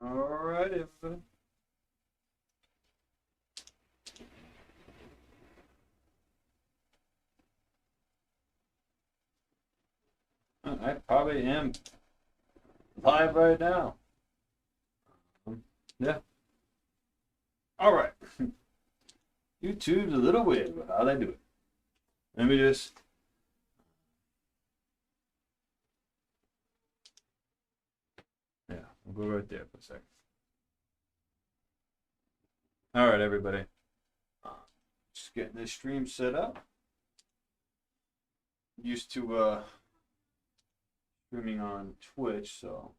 All right, everybody. I probably am live right now. Yeah. All right. YouTube's a little weird with how they do it. Let me just. Yeah, we'll go right there for a second. All right, everybody. Just getting this stream set up. Used to streaming on Twitch, so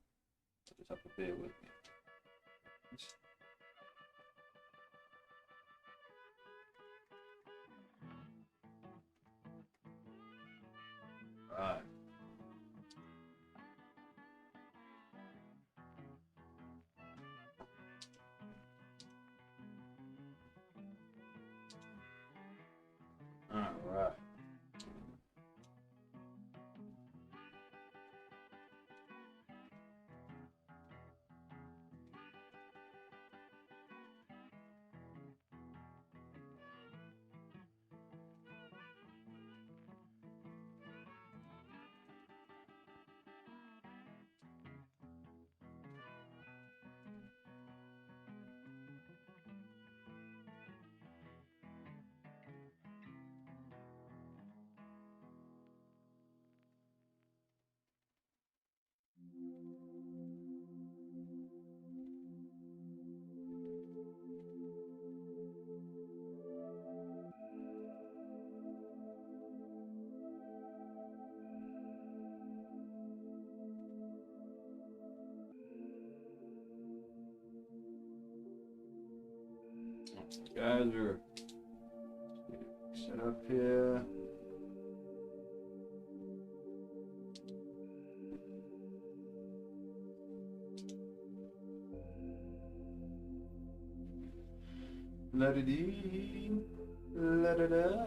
I just have to bear with me. All right. All right. Guys are set up here. La-da-dee, la-da-da.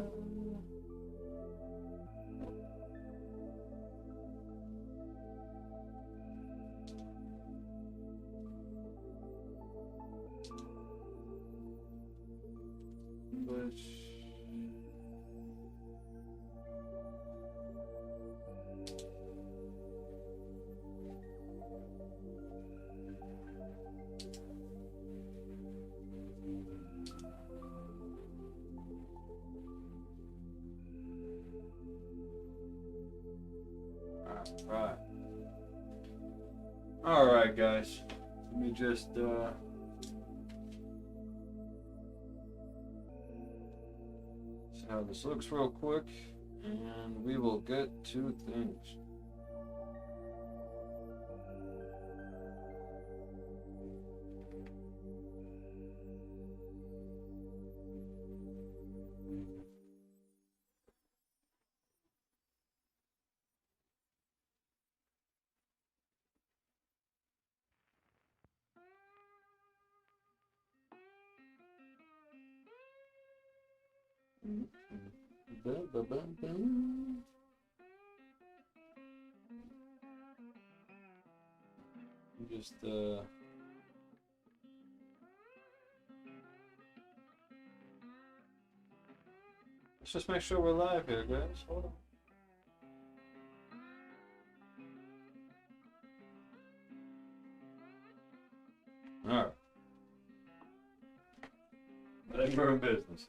Right. All right, guys. Let me just see how this looks real quick, and we will get to things. Just let's just make sure we're live here, guys. Hold on. All right. But we're in business.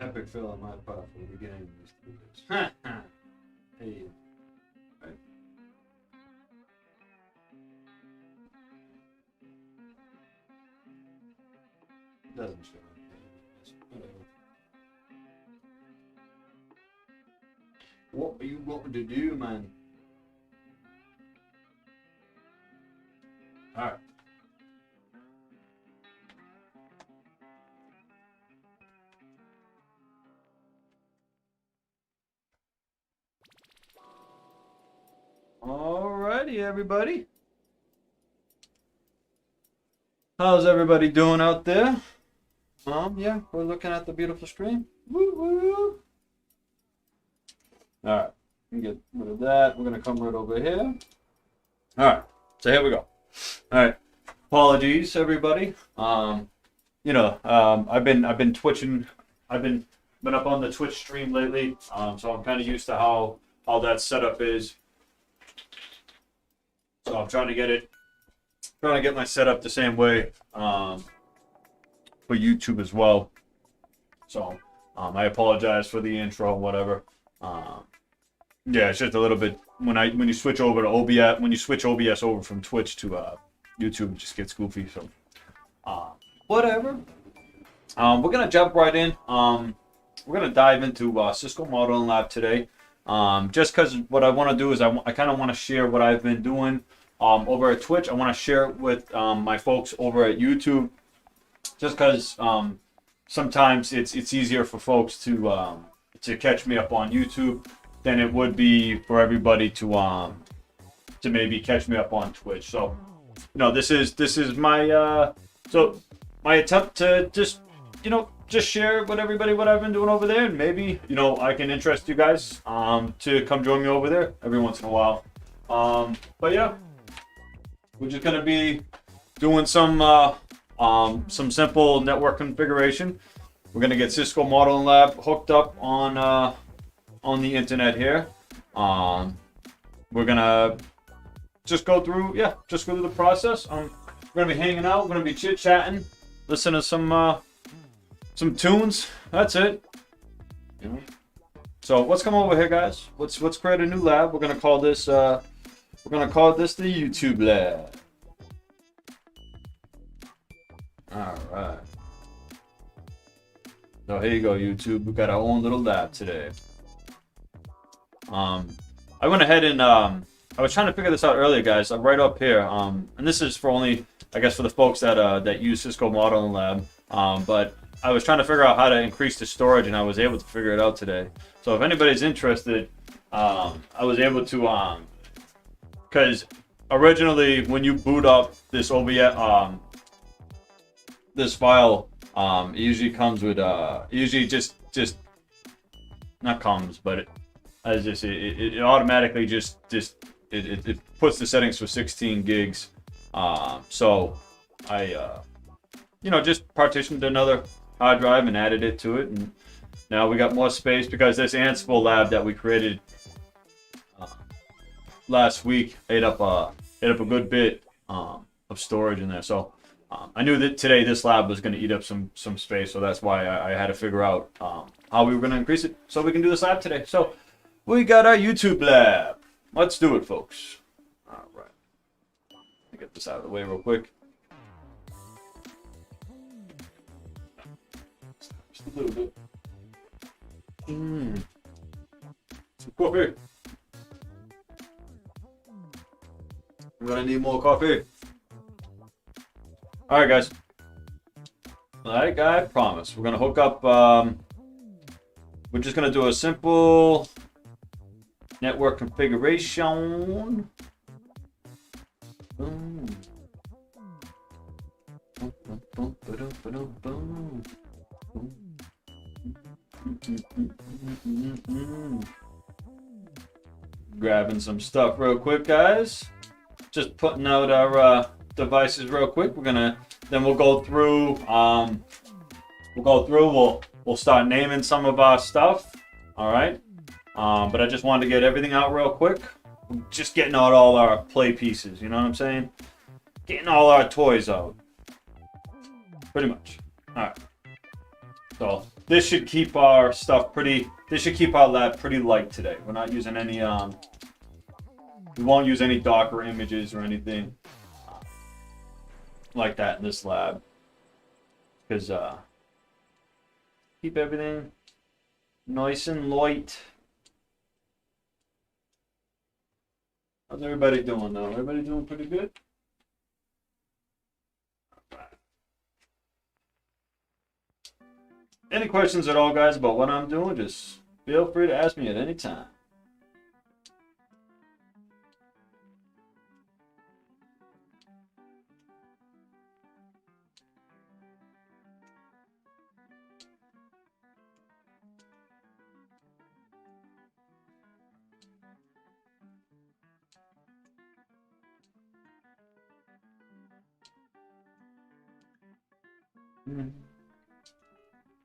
Epic fail on my part for the beginning of these 3 days. Hey. Right. doesn't show. What are you wanting to do, man? All right. Alrighty, everybody. How's everybody doing out there? Yeah, we're looking at the beautiful screen. Woo woo. All right, get rid of that. We're gonna come right over here. All right, so here we go. All right, apologies, everybody. I've been twitching. I've been up on the Twitch stream lately. So I'm kind of used to how that setup is. So I'm trying to get my setup the same way for YouTube as well. So I apologize for the intro, whatever. Yeah, it's just a little bit when you switch over to OBS, when you switch OBS over from Twitch to YouTube, it just gets goofy. So whatever. We're gonna jump right in. We're gonna dive into Cisco Modeling Lab today. Just because what I want to do is I kind of want to share what I've been doing over at Twitch. I want to share it with my folks over at YouTube. Just because sometimes it's easier for folks to catch me up on YouTube than it would be for everybody to maybe catch me up on Twitch. So, this is my my attempt to just share with everybody what I've been doing over there, and maybe I can interest you guys to come join me over there every once in a while. But yeah, we're just gonna be doing some simple network configuration. We're gonna get Cisco Modeling Lab hooked up on the internet here. We're gonna just go through the process. We're gonna be hanging out. We're gonna be chit chatting, listening to some tunes. That's it. So let's come over here, guys. Let's create a new lab. We're gonna call this the YouTube lab. All right. So here you go, YouTube. We got our own little lab today. I went ahead and I was trying to figure this out earlier, guys. I'm right up here. And this is for only, I guess, for the folks that use Cisco Modeling Lab. But I was trying to figure out how to increase the storage, and I was able to figure it out today. So if anybody's interested, I was able to because originally when you boot up this OBS this file, it usually comes with usually just not comes, but it automatically just it puts the settings for 16 gigs. So I just partitioned another hard drive and added it to it, and now we got more space because this Ansible lab that we created last week ate up a good bit of storage in there. So I knew that today this lab was going to eat up some space, so that's why I had to figure out how we were going to increase it so we can do this lab today. So we got our YouTube lab. Let's do it, folks. All right. Let me get this out of the way real quick. Just a little bit. Some coffee. I'm gonna need more coffee. All right, guys. Like I promised, we're gonna hook up. We're just gonna do a simple network configuration. Grabbing some stuff real quick, guys. Just putting out our devices real quick. We'll go through. We'll start naming some of our stuff. All right. But I just wanted to get everything out real quick. Just getting out all our play pieces. You know what I'm saying? Getting all our toys out. Pretty much. All right. So this should keep our stuff pretty. This should keep our lab pretty light today. We're not using any. We won't use any Docker images or anything like that in this lab. because keep everything nice and light. How's everybody doing though? Everybody doing pretty good? Any questions at all, guys, about what I'm doing, just feel free to ask me at any time.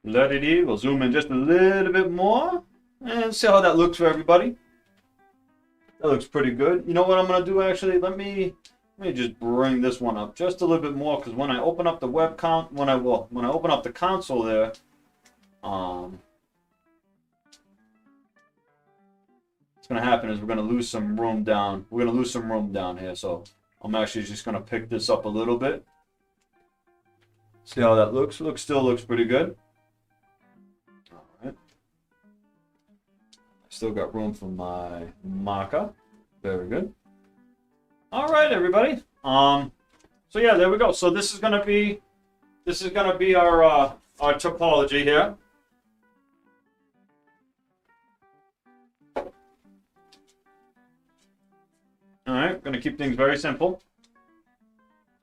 Let-it-y. We'll zoom in just a little bit more and see how that looks for everybody. That looks pretty good. You know what I'm going to do actually? Let me just bring this one up just a little bit more, because when I open up the web count, when I open up the console there, what's going to happen is we're going to lose some room down. We're going to lose some room down here, so I'm actually just going to pick this up a little bit. See how that looks? Still looks pretty good. All right. Still got room for my marker. Very good. All right, everybody. So yeah, there we go. So this is gonna be our topology here. All right, gonna keep things very simple.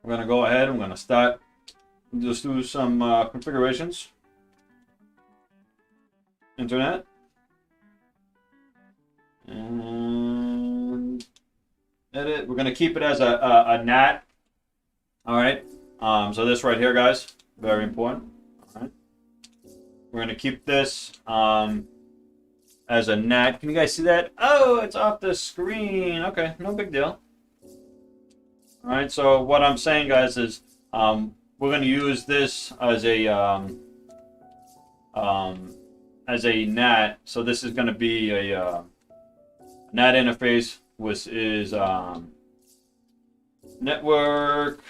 We're gonna go ahead. I'm gonna start. Just do some configurations. Internet. And edit. We're going to keep it as a NAT. All right. So this right here, guys, very important. All right. We're going to keep this as a NAT. Can you guys see that? Oh, it's off the screen. Okay, no big deal. All right. So what I'm saying, guys, is we're going to use this as a NAT. So this is going to be a NAT interface, which is network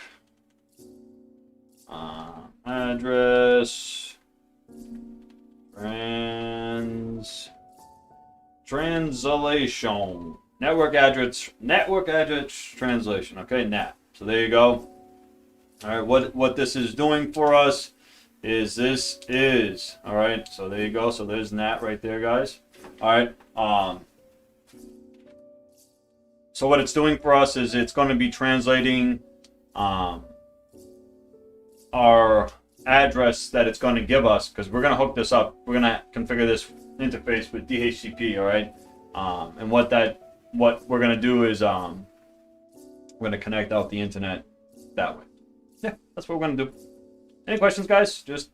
address translation. Network address translation. Okay, NAT. So there you go. All right, what this is doing for us is all right. So there you go. So there's NAT right there, guys. All right. So what it's doing for us is it's going to be translating our address that it's going to give us, because we're going to hook this up. We're going to configure this interface with DHCP. All right. And what we're going to do is we're going to connect out the internet that way. Yeah, that's what we're going to do. Any questions, guys? Just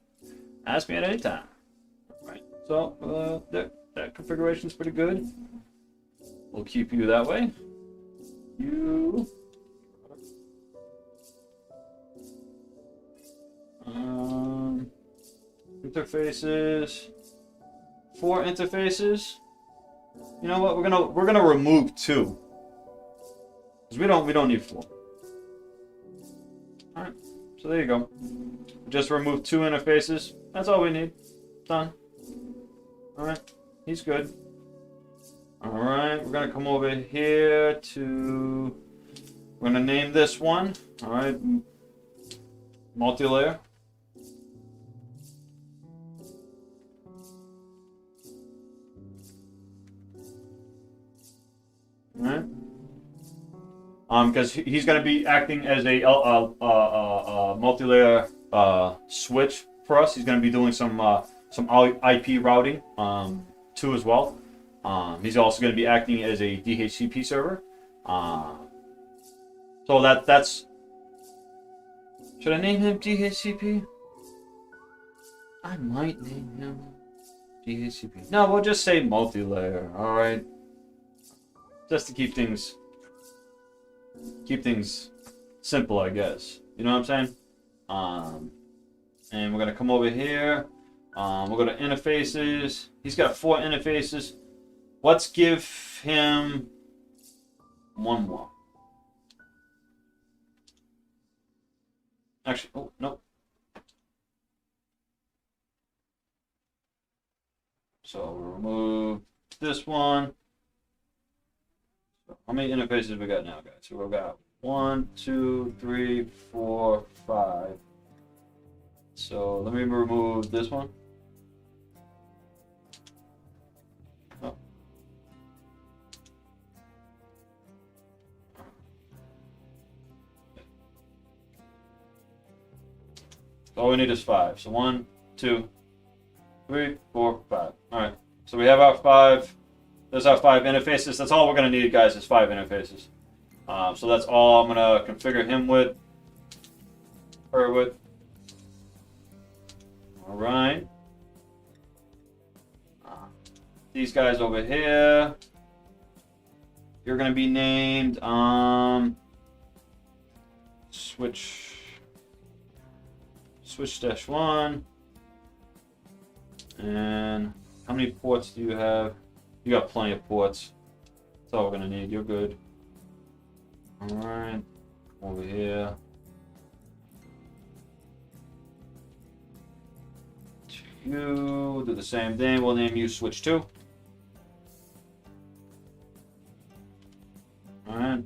ask me at any time. All right. So that configuration is pretty good. We'll keep you that way. Interfaces. 4 interfaces. You know what? We're gonna remove 2, because we don't need 4. All right. So there you go. Just remove 2 interfaces. That's all we need. Done. All right. He's good. All right. We're gonna come over here to. We're gonna name this one. All right. Multi-layer. All right. Because he's going to be acting as a multi-layer switch for us. He's going to be doing some IP routing too as well. He's also going to be acting as a DHCP server. So that's. Should I name him DHCP? I might name him DHCP. No, we'll just say multi-layer. All right. Just to keep things simple, I guess. You know what I'm saying? And we're gonna come over here. We'll go to interfaces. He's got 4 interfaces. Let's give him 1 more. Actually, oh no. remove this one. So how many interfaces we got now, guys? So we've got 1, 2, 3, 4, 5. So let me remove this one. Oh. All we need is 5. So 1, 2, 3, 4, 5. All right. So we have our 5. There's our 5 interfaces. That's all we're going to need, guys, is 5 interfaces. So that's all I'm going to configure him with, her with. All right. These guys over here, you're going to be named switch-1. And how many ports do you have? You got plenty of ports. That's all we're going to need. You're good. All right. Over here. You do the same thing. We'll name you switch 2. All right.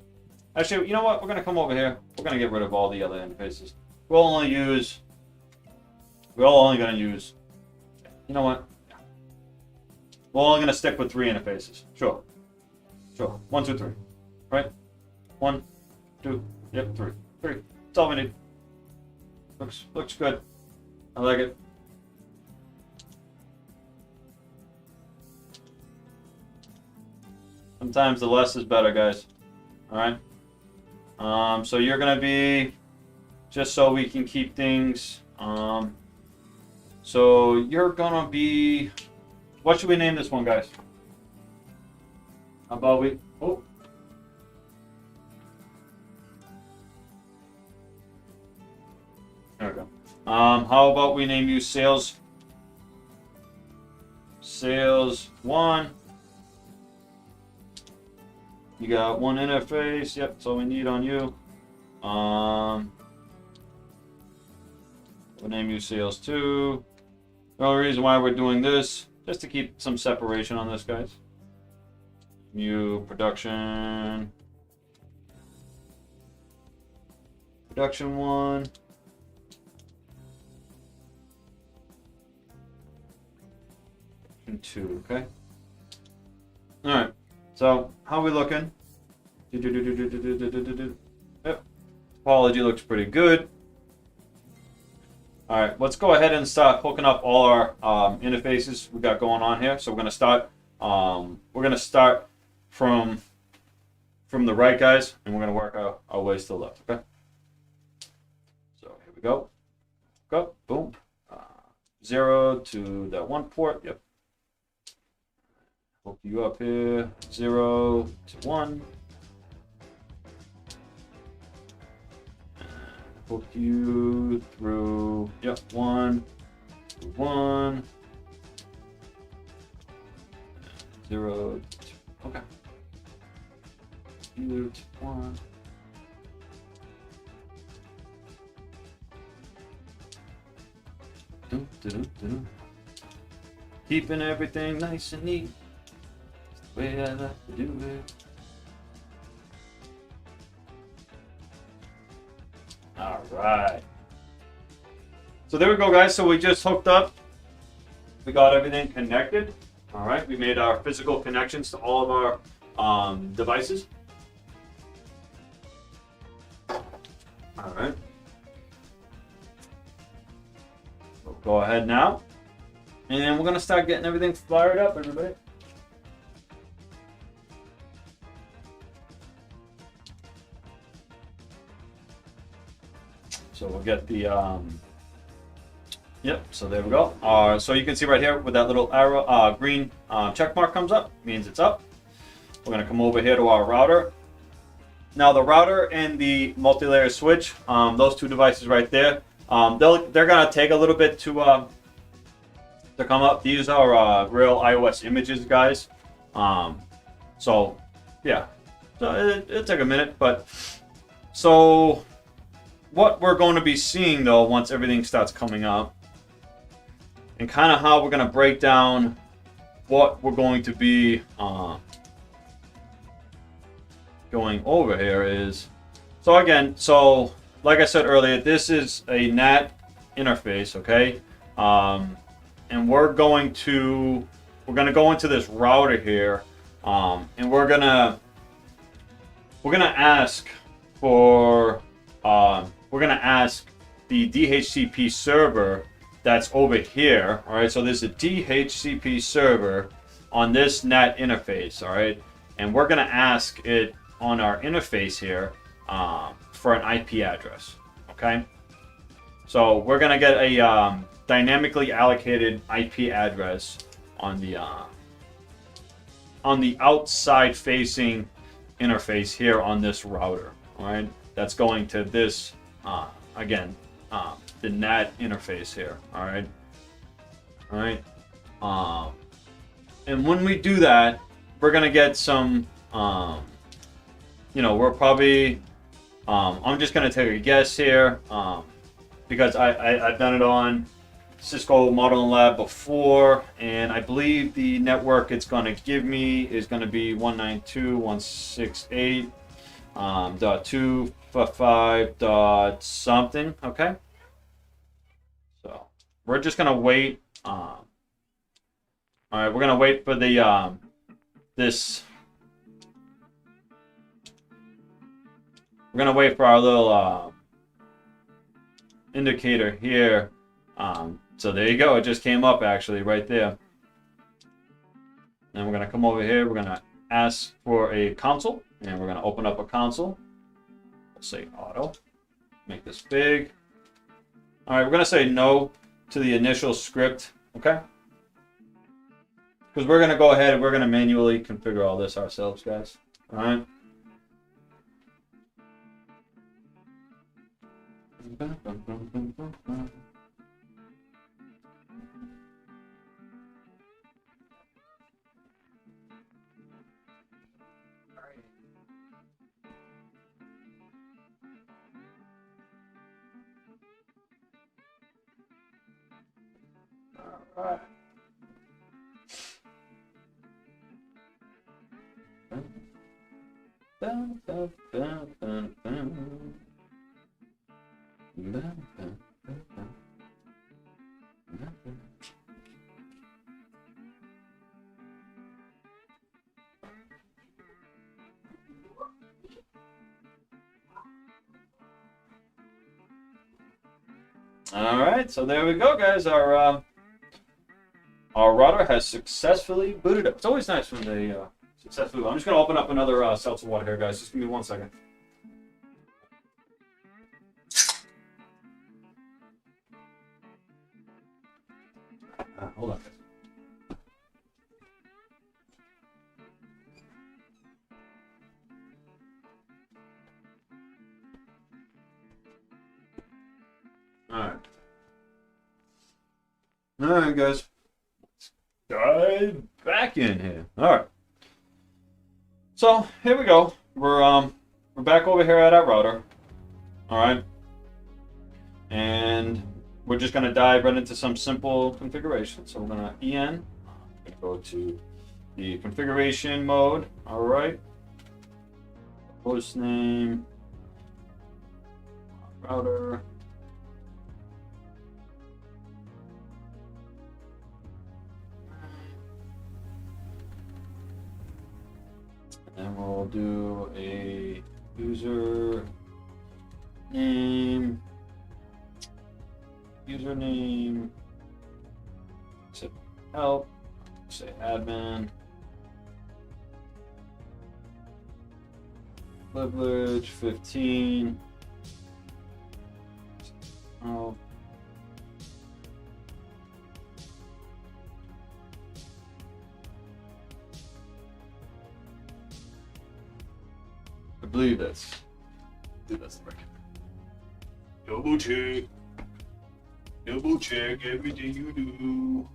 Actually, you know what? We're going to come over here. We're going to get rid of all the other interfaces. We're only going to use, you know what? We're only going to stick with 3 interfaces. Sure. 1, 2, 3. Right? 1, 2, yep, 3. 3. That's all we need. Looks good. I like it. Sometimes the less is better, guys. All right. So you're gonna be, just so we can keep things. So you're gonna be. What should we name this one, guys? How about we? Oh. There we go. How about we name you Sales 1. You got 1 interface. Yep, that's all we need on you. We'll name you Sales 2. The only reason why we're doing this, just to keep some separation on this, guys. New production 1. And 2, okay? Alright, so how are we looking? Yep, topology looks pretty good. Alright, let's go ahead and start hooking up all our interfaces we got going on here. So we're gonna start from the right, guys, and we're gonna work our ways to the left, okay? So here we go. Go, boom. 0 to that 1 port, yep. Hook you up here, 0 to 1. And hook you through, yep, 1 to 1. 0 to 2, okay. You to 1. Dun, dun, dun, dun. Keeping everything nice and neat. The way I like to do it. Alright. So there we go, guys. So we just hooked up. We got everything connected. Alright. We made our physical connections to all of our devices. Alright. We'll go ahead now. And we're going to start getting everything fired up, everybody. So we'll get the, yep, so there we go. So you can see right here with that little arrow, green check mark comes up, means it's up. We're gonna come over here to our router. Now the router and the multi-layer switch, those 2 devices right there, they're gonna take a little bit to come up. These are real iOS images, guys. So yeah, so it'll take a minute, but so what we're going to be seeing though once everything starts coming up, and kind of how we're going to break down what we're going to be going over here is, so again, so like I said earlier, this is a NAT interface, okay? And we're going to go into this router here, and we're gonna ask for the DHCP server that's over here. All right, so there's a DHCP server on this NAT interface. All right, and we're gonna ask it on our interface here for an IP address. Okay, so we're gonna get a dynamically allocated IP address on the outside facing interface here on this router. All right, that's going to this again, the NAT interface here. All right, and when we do that, we're gonna get some we're probably I'm just gonna take a guess here because I've done it on Cisco Modeling Lab before, and I believe the network it's going to give me is going to be 192.168.255 dot something. Okay, so we're just going to wait. All right, we're going to wait for the this. We're going to wait for our little indicator here. So there you go. It just came up actually right there. And we're going to come over here. We're going to ask for a console, and we're going to open up a console. We'll say auto. Make this big. All right, we're going to say no to the initial script, okay? Because we're going to go ahead and we're going to manually configure all this ourselves, guys. All right. All right. All right, so there we go, guys. Our router has successfully booted up. It's always nice when they successfully. I'm just going to open up another seltzer water here, guys. Just give me 1 second. Hold on. All right, guys. Let's dive back in here. All right. So here we go. We're back over here at our router. All right. And we're just gonna dive right into some simple configuration. So we're gonna en. I'm gonna go to the configuration mode. All right. Host name. Router. And we'll do a user name, username, say help, say admin, privilege 15. Oh. I believe that's the right. Double check everything you do.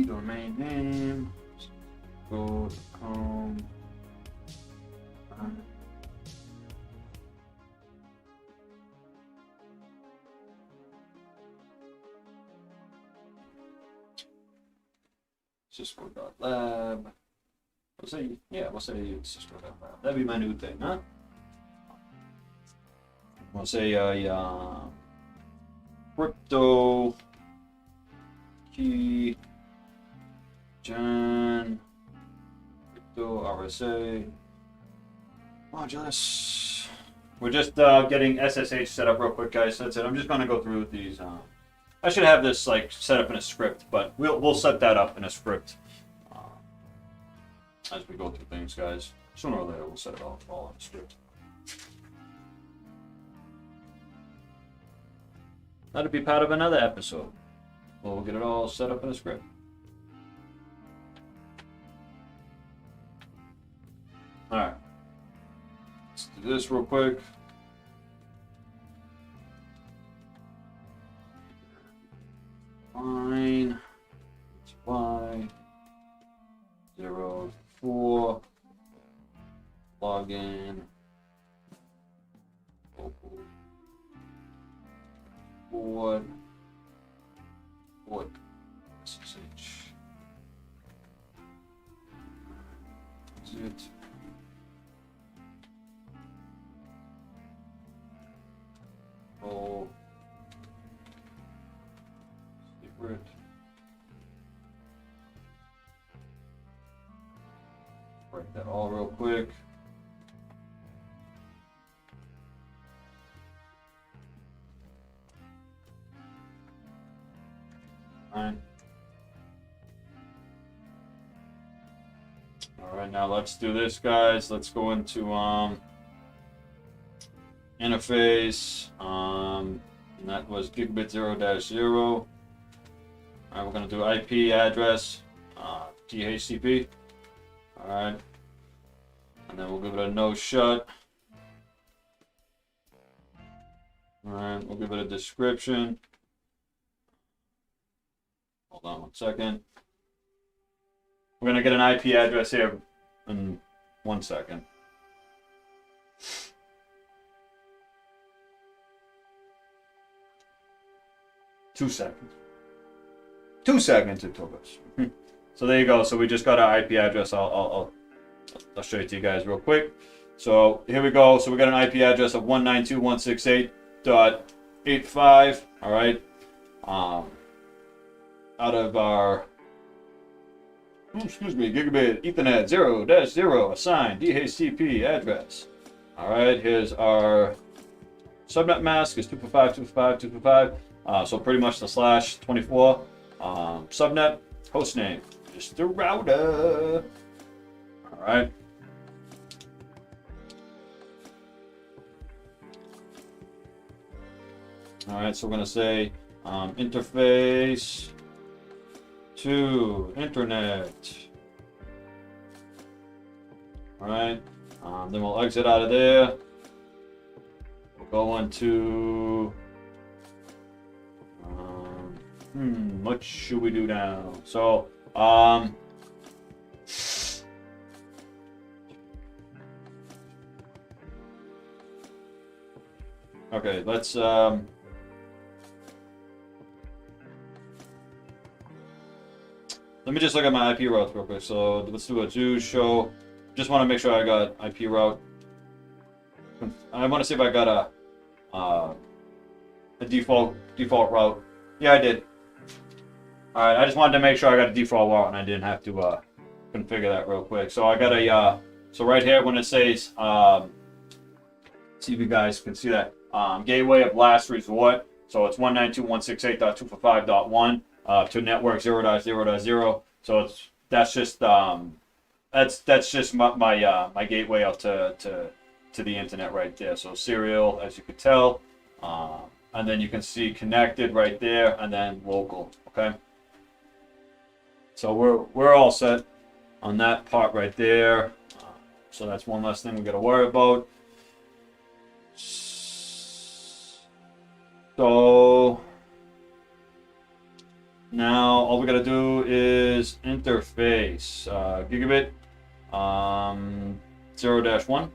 domain name. Go home. Cisco.lab. We'll say, yeah, we'll say Cisco.lab. That'd be my new thing, huh? We'll say crypto key gen crypto RSA modulus. We're just getting SSH set up real quick, guys. That's it. I'm just gonna go through these. I should have this like set up in a script, but we'll set that up in a script as we go through things, guys. Sooner or later, we'll set it all in a script. That'll be part of another episode. We'll get it all set up in a script. All right. Let's do this real quick. Fine. It's Y 04 login. Board SSH. That's it. Oh, secret. Write that all real quick. All right, now let's do this, guys. Let's go into interface. And that was gigabit 0-0. All right, we're gonna do IP address, DHCP. All right, and then we'll give it a no shut. All right, we'll give it a description. Hold on 1 second. We're gonna get an IP address here in 1 second. Two seconds it took us. So there you go. So we just got our IP address. I'll show it to you guys real quick. So here we go. So we got an IP address of 192.168.85. All right. Out of our gigabit Ethernet 0-0 assigned DHCP address. All right, here's our subnet mask is 255.255.255. So pretty much the /24 subnet host name, just the router. All right. All right, so we're gonna say interface to internet. All right, then we'll exit out of there. We'll go into what should we do now? So okay, let's let me just look at my IP routes real quick. So let's do a do show. Just want to make sure I got IP route. I want to see if I got a default route. Yeah, I did. All right, I just wanted to make sure I got a default route and I didn't have to configure that real quick. So I got a so right here when it says see if you guys can see that gateway of last resort. So it's 192.168.255.1. To network 0.0.0. So that's just my gateway out to the internet right there. So serial, as you could tell, and then you can see connected right there, and then local. Okay. So we're all set on that part right there. So that's one less thing we got to worry about. So Now all we gotta do is interface gigabit 0-1.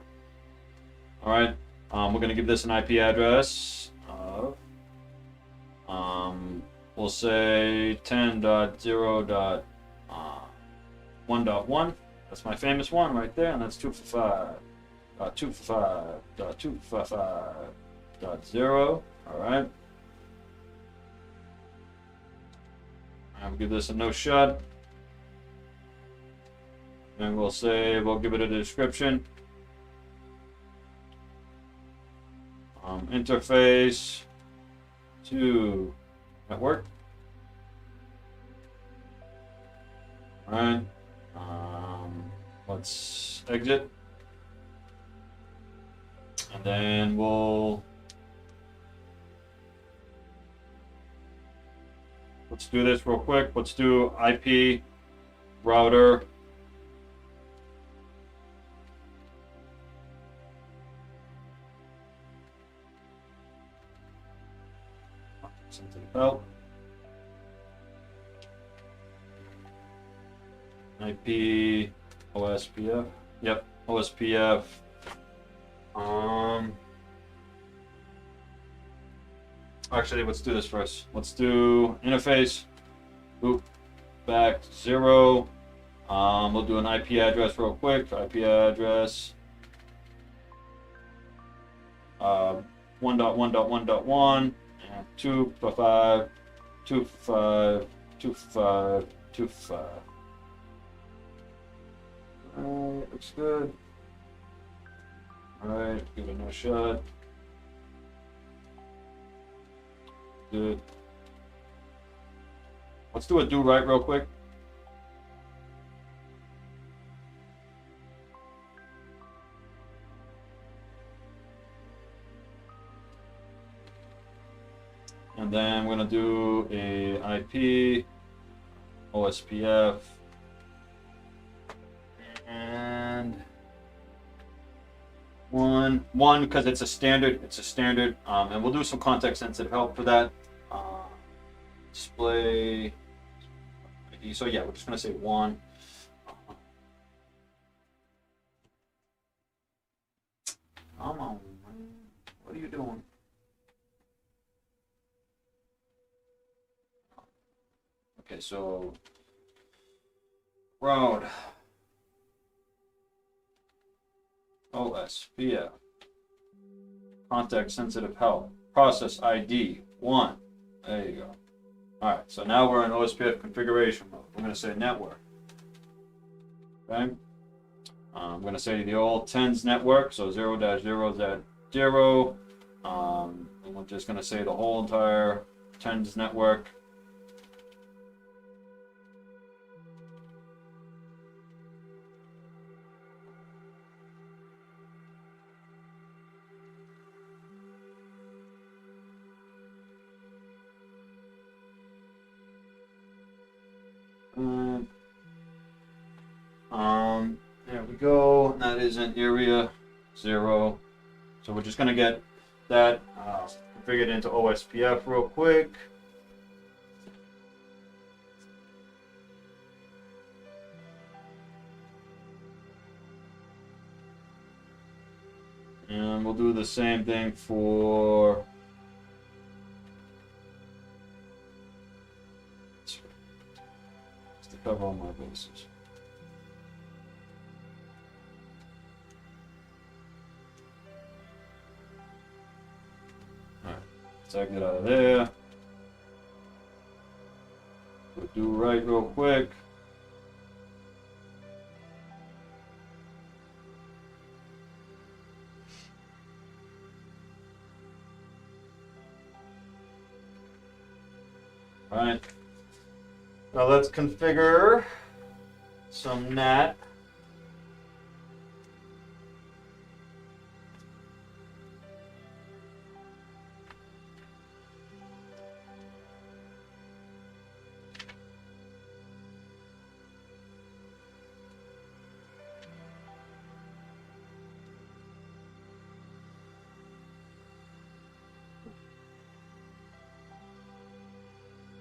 All right. We're gonna give this an IP address of we'll say 10.0.1.1. That's my famous one right there, and that's 255.255.255.0. All right. We'll give this a no shut. And we'll say, we'll give it a description. Interface to network. All right. Let's exit. And then let's do this real quick. Let's do IP router sensitive IP Ospf. Yep, Ospf. Actually, let's do this first. Let's do interface. Loop back to 0. We'll do an IP address real quick. IP address 1.1.1.1 and 255.255.255.255. Alright, looks good. Alright, give it no shot. Good. Let's do a do right real quick. And then we're gonna do a IP Ospf and one because it's a standard. And we'll do some context sensitive help for that. Display ID. So yeah, we're just gonna say 1. Come on, man. What are you doing? Okay, so road Ospf context sensitive help process ID 1. There you go. All right, so now we're in Ospf configuration mode. We're going to say network. Okay. I'm going to say the old tens network, so 0-0-0. And we're just going to say the whole entire tens network. There we go. And that is in area 0. So we're just going to get that configured into Ospf real quick. And we'll do the same thing for just to cover all my bases. Let's exit out of there. We'll do right real quick. All right. Now let's configure some NAT.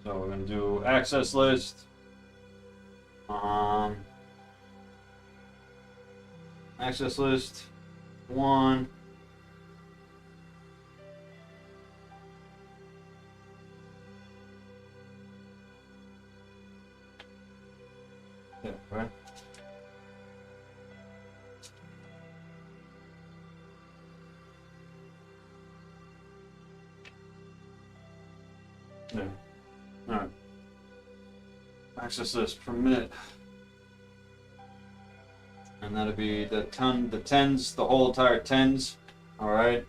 So we're going to do access list. Access list 1. Yeah, right. Yeah. All right. Access list permit. And that'll be the tens, the whole entire tens. All right.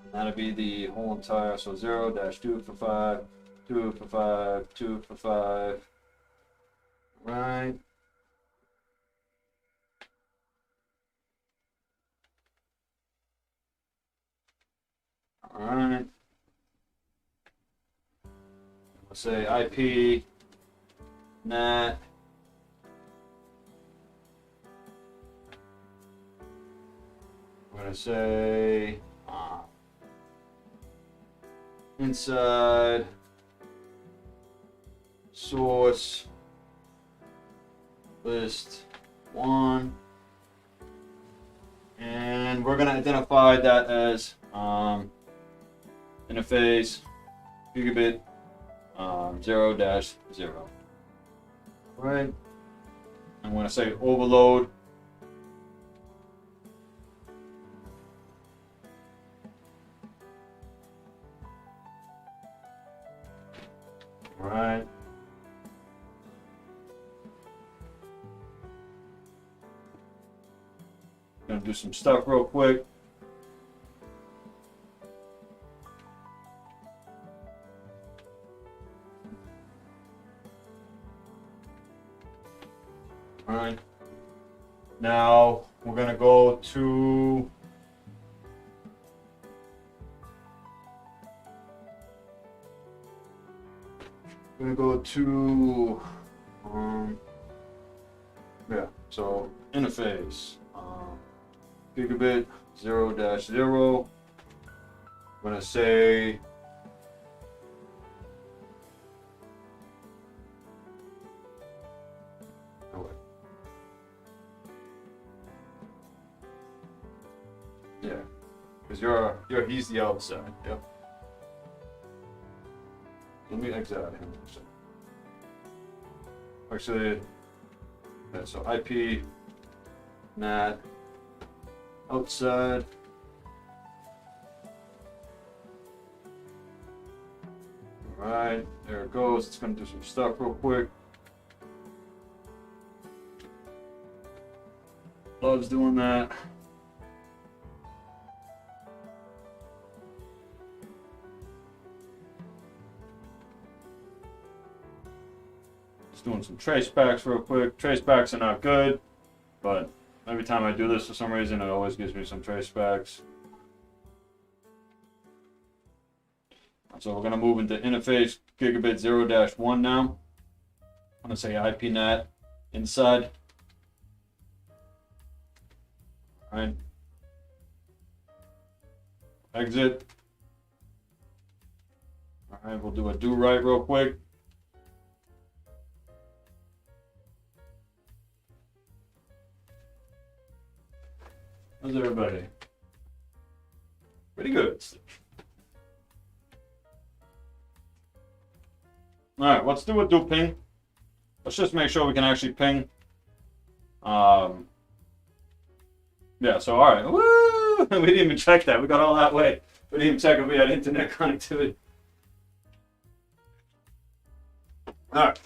And that'll be the whole entire, so 0-2 for 5, 2 for 5, 2 for 5. Right. All right. We'll say IP, NAT, we're going to say inside source list 1, and we're going to identify that as interface gigabit 0-0. Right. I'm going to say overload. All right. Gonna do some stuff real quick. All right. Now we're gonna go to yeah. So interface gigabit 0-0. I'm gonna say yeah, because he's the outside. Yep. Let me exit out of him. Actually, yeah, so IP NAT outside. All right, there it goes. It's gonna do some stuff real quick. Loves doing that. Just doing some tracebacks real quick. Tracebacks are not good, but every time I do this, for some reason, it always gives me some tracebacks. So we're going to move into interface gigabit 0-1 now. I'm going to say IPNAT inside. All right. Exit. All right, we'll do a do write real quick. How's everybody? Pretty good. All right, let's do a do ping. Let's just make sure we can actually ping. Yeah, so all right. Woo! We didn't even check that. We got all that way. We didn't even check if we had internet connectivity. All right.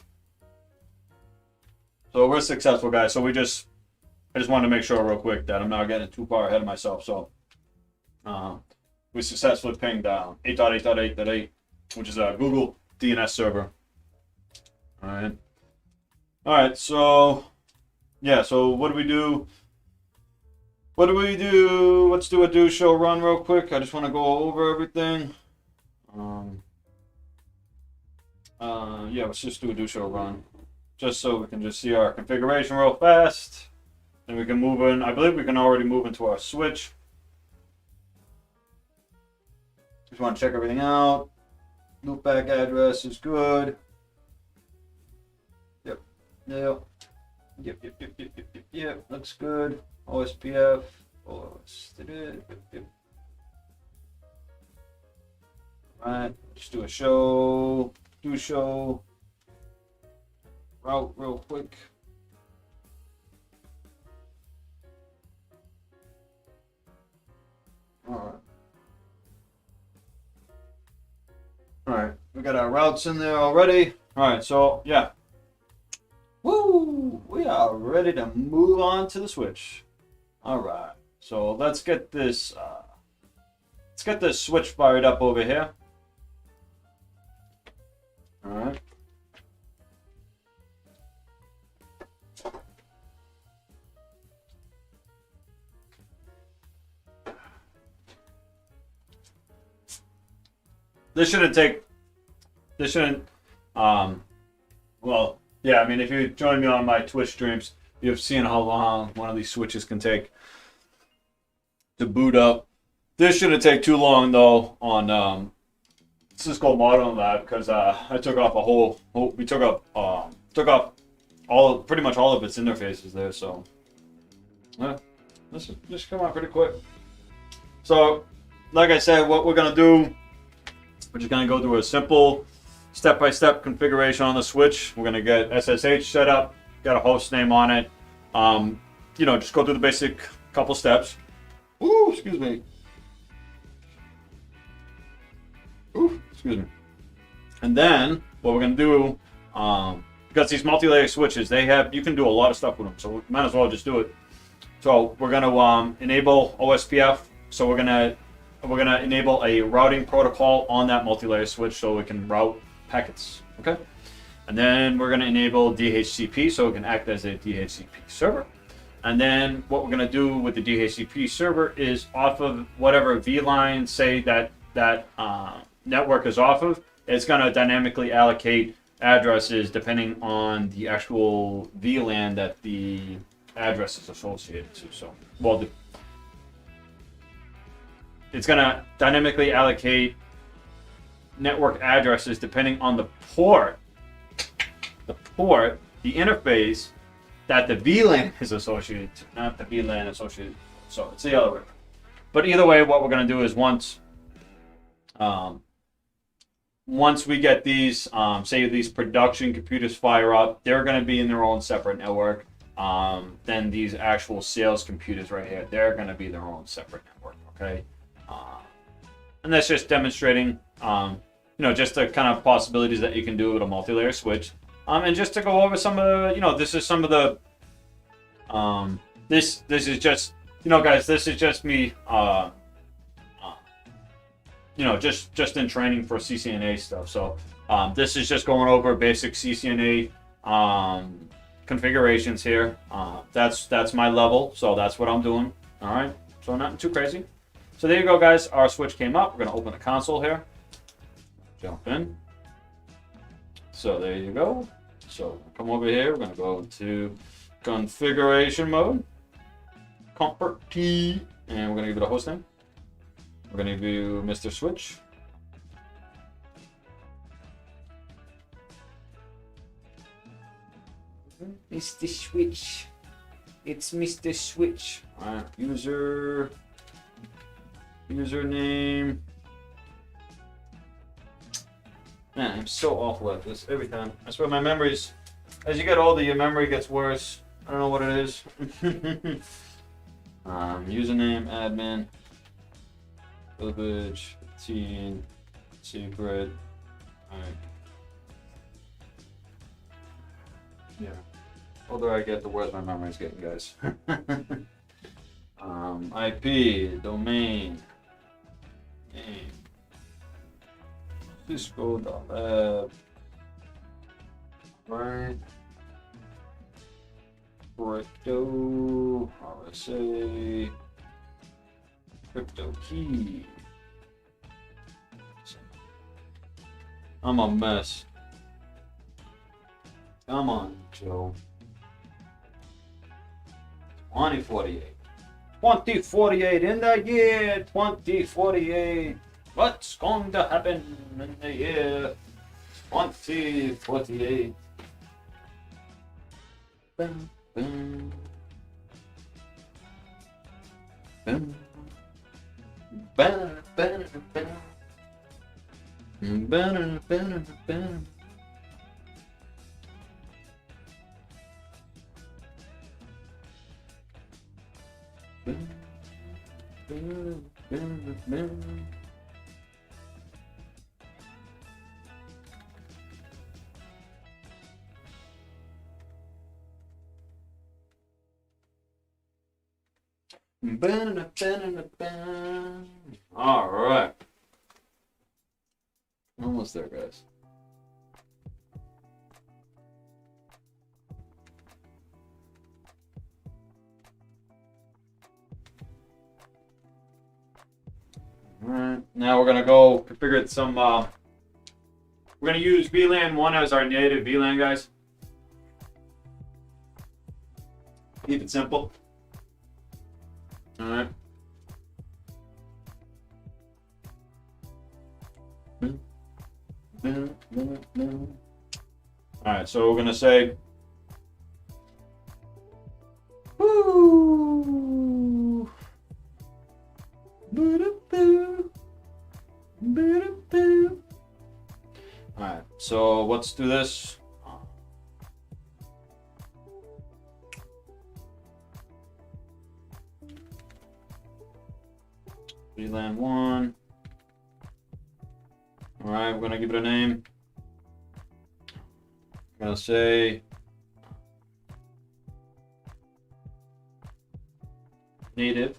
So we're successful, guys. So I just wanted to make sure real quick that I'm not getting too far ahead of myself. So we successfully pinged 8.8.8.8, which is a Google DNS server. All right. All right. So yeah. So what do we do? What do we do? Let's do a do show run real quick. I just want to go over everything. Yeah, let's just do a do show run, just so we can just see our configuration real fast. Then we can move in. I believe we can already move into our switch. Just want to check everything out. Loopback address is good. Yep. Yep. Yep. Looks good. Ospf. Yep. Alright, just do a show. Do show. Route real quick. Alright, we got our routes in there already. Alright, so yeah. Woo! We are ready to move on to the switch. Alright, so let's get this switch fired up over here. Alright. This shouldn't, well, yeah, I mean, if you join me on my Twitch streams, you've seen how long one of these switches can take to boot up. This shouldn't take too long, though, on Cisco Modeling Lab, because I took off we took off pretty much all of its interfaces there, so, yeah, this come out pretty quick. So, like I said, what we're going to do, we're just going to go through a simple step-by-step configuration on the switch. We're going to get SSH set up, got a host name on it. You know, just go through the basic couple steps. Ooh, excuse me. Ooh, excuse me. And then what we're going to do, because these multi-layer switches, you can do a lot of stuff with them, so we might as well just do it. So we're going to enable Ospf. So we're going to enable a routing protocol on that multi-layer switch so we can route packets, okay? And then we're gonna enable DHCP so it can act as a DHCP server. And then what we're gonna do with the DHCP server is off of whatever VLAN, say that network is off of, it's gonna dynamically allocate addresses depending on the actual VLAN that the address is associated to. So, well, it's going to dynamically allocate network addresses depending on the port, the interface that the VLAN is associated to, not the VLAN associated. So it's the other way. But either way, what we're going to do is once we get these, say these production computers fire up, they're going to be in their own separate network. Then these actual sales computers right here, they're going to be their own separate network, okay? And that's just demonstrating, you know, just the kind of possibilities that you can do with a multi-layer switch. And just to go over some of the, you know, this is some of the, this is just, you know, guys, this is just me, you know, just in training for CCNA stuff. So this is just going over basic CCNA configurations here. That's my level, so that's what I'm doing. All right, so nothing too crazy. So there you go, guys. Our switch came up. We're going to open the console here. Jump in. So there you go. So come over here. We're going to go to configuration mode. Comfort key. And we're going to give it a host name. We're going to give you Mr. Switch. Mr. Switch. It's Mr. Switch. All right. Username. Man, I'm so awful at this every time. I swear my memories, as you get older, your memory gets worse. I don't know what it is. Username, admin, village, 15, secret. Alright. Yeah. Older I get, the worse my memory is getting, guys. IP, domain, name, Cisco.lab, right, crypto, RSA, crypto key. I'm a mess. Come on, Joe. 2048. 2048 in the year 2048. What's going to happen in the year 2048? Boom, boom, boom. Ba, ba, ba. Ba, ba, ba. All right. Almost there, guys. All right. Now we're gonna go configure some. We're gonna use VLAN 1 as our native VLAN, guys. Keep it simple. All right. All right, so we're gonna say, woo. All right, so let's do this. VLAN 1. All right, we're gonna give it a name. I'm gonna say native.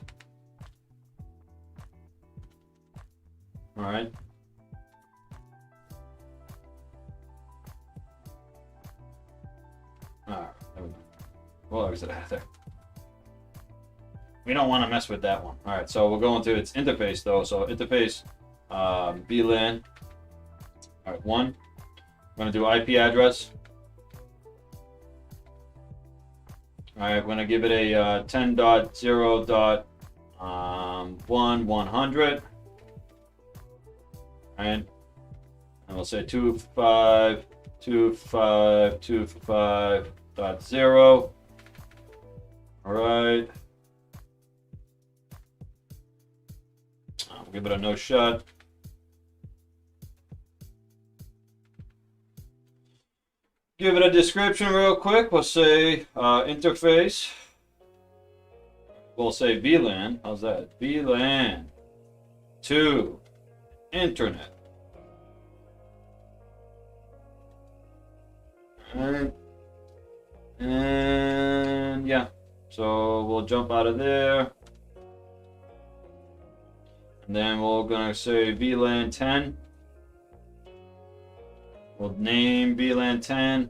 All right. All right, there we go. Well, exit out of there. We don't want to mess with that one. All right, so we'll go into its interface though. So interface VLAN. All right, 1. I'm gonna do IP address. All right, we're gonna give it a 10.0.100. All right, and we'll say 255.255.0. All right. I'll give it a no shut. Give it a description real quick. We'll say interface. We'll say VLAN. How's that? VLAN to internet. Alright. And yeah. So we'll jump out of there. And then we're gonna say VLAN 10. We'll name VLAN 10.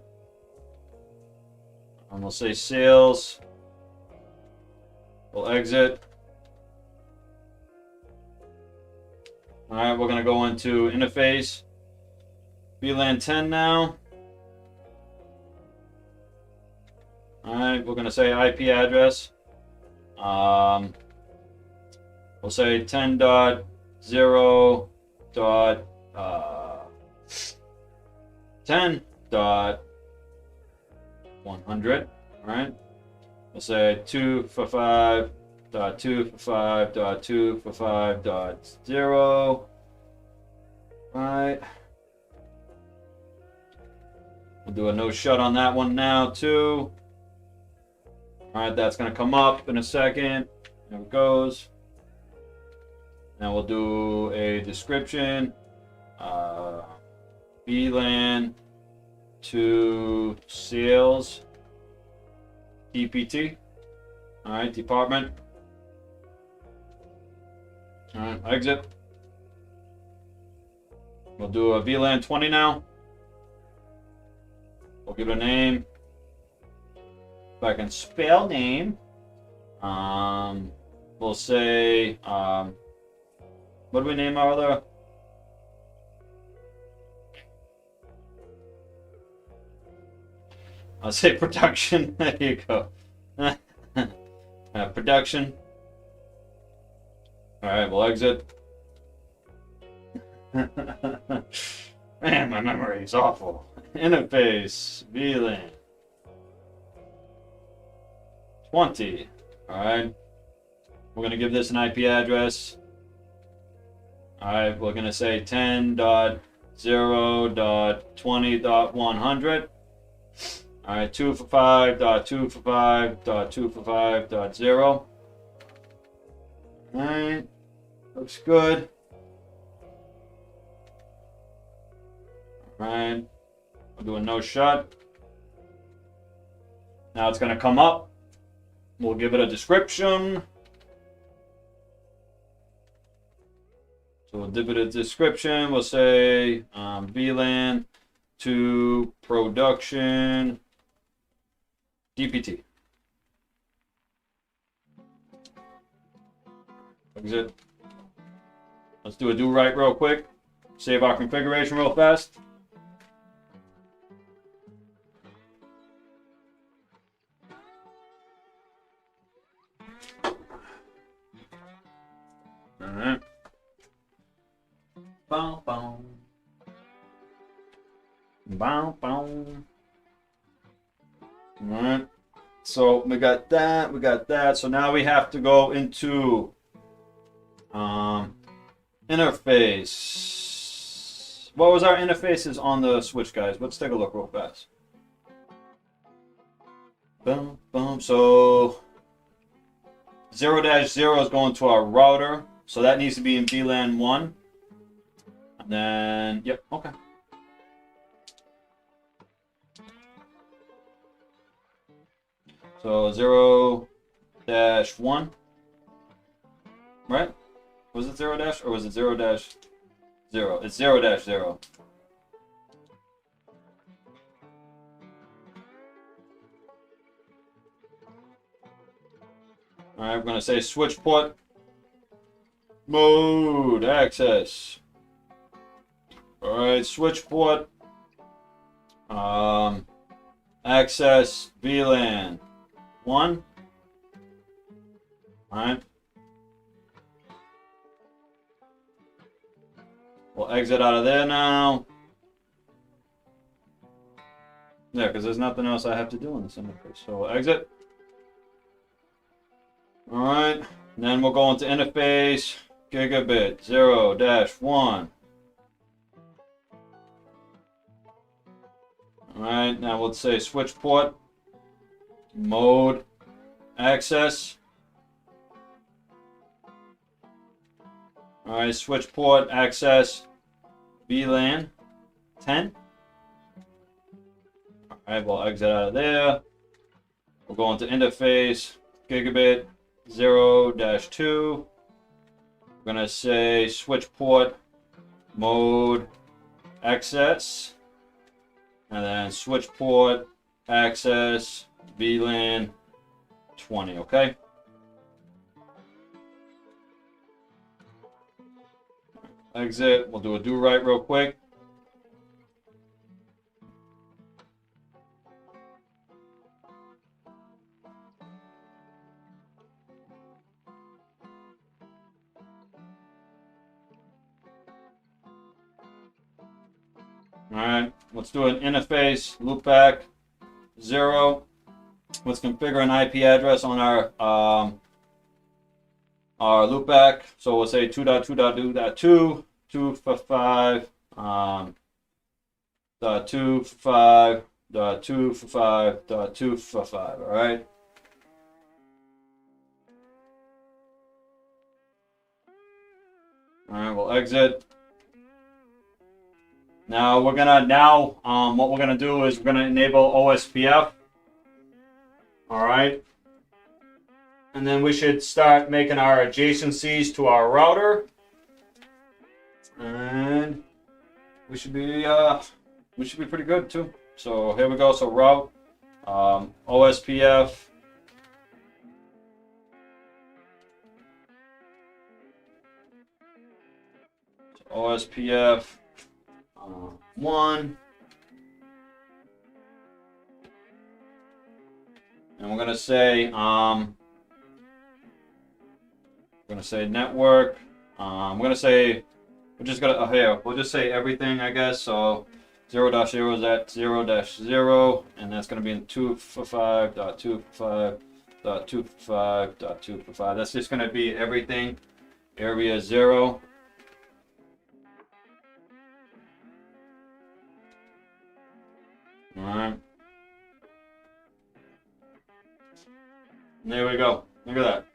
And we'll say sales. We'll exit. All right, we're gonna go into interface. VLAN 10 now. All right, we're gonna say IP address. We'll say 10.0.10.100. All right. We'll say 255.255.255.0. All right. We'll do a no shut on that one now too. All right, that's gonna come up in a second. There it goes. Now we'll do a description. VLAN to sales DPT. All right, department. All right, exit. We'll do a VLAN 20 now. We'll give it a name. If I can spell name, we'll say, what do we name our other? I'll say production. There you go. Production. All right, we'll exit. Man, my memory is awful. Interface, VLAN. 20. Alright. We're going to give this an IP address. Alright, we're going to say 10.0.20.100. Alright, 245.245.245.0. Alright, looks good. Alright, we'll do a no shut. Now it's going to come up. We'll give it a description. So we'll give it a description. We'll say VLAN to production DPT. Exit. Let's do a do right real quick. Save our configuration real fast. Alright. Bow, bow. Bow, bow. Alright. So we got that, we got that. So now we have to go into interface. What was our interfaces on the switch, guys? Let's take a look real fast. Boom, boom. So 0-0 is going to our router. So that needs to be in VLAN 1. And then, yep, okay. So 0-1, right? Was it 0 dash or was it 0 dash 0? It's 0 dash 0. All right, we're gonna say switch port mode access. All right, switch port access VLAN 1. All right. We'll exit out of there now. Yeah, because there's nothing else I have to do in this interface. So we'll exit. All right. And then we'll go into interface gigabit 0-1. All right. Now we'll say switch port mode access. All right, switch port access VLAN 10. All right, we'll exit out of there. We'll go into interface gigabit 0-2. We're gonna say switch port mode access, and then switch port access VLAN 20. Okay. Exit. We'll do a do right real quick. All right. Let's do an interface loopback 0. Let's configure an IP address on our loopback. So we'll say 2.2.2.2, 255.255.255. All right. All right. We'll exit. Now we're gonna what we're gonna do is we're gonna enable Ospf. All right. And then we should start making our adjacencies to our router. And we should be pretty good too. So here we go. So route Ospf. Ospf 1. And we're gonna say network. I'm gonna say we're just gonna here. We'll just say everything, I guess. So 0.0 is at 0.0, and that's gonna be in 255.255.255.255. That's just gonna be everything. Area 0. All right. There we go. Look at that.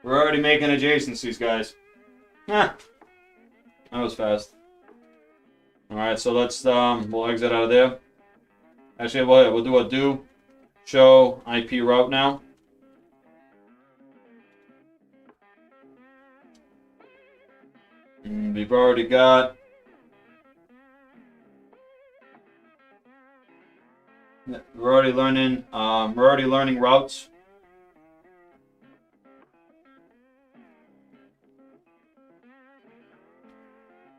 We're already making adjacencies, guys. That was fast. All right, so let's we'll exit out of there. Actually, we'll do a do show IP route now. And we've already got. We're already learning. We're already learning routes.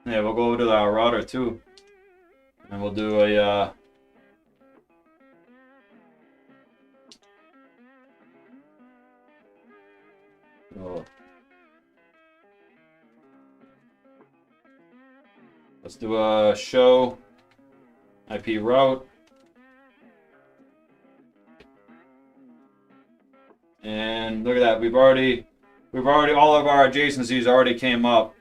Yeah, we'll go to our router too, and we'll do a. Let's do a show IP route. And look at that, we've already all of our adjacencies already came up.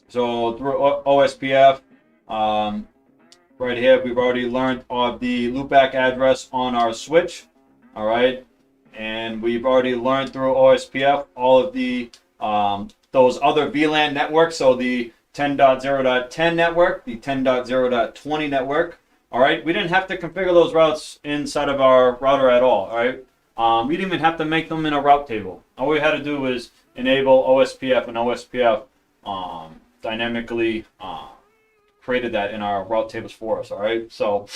So through OSPF, right here, we've already learned of the loopback address on our switch. All right, and we've already learned through OSPF all of the those other VLAN networks. So the 10.0.10 network, the 10.0.20 network. All right, we didn't have to configure those routes inside of our router at all. All right. We didn't even have to make them in a route table. All we had to do was enable OSPF, and OSPF dynamically created that in our route tables for us. All right, so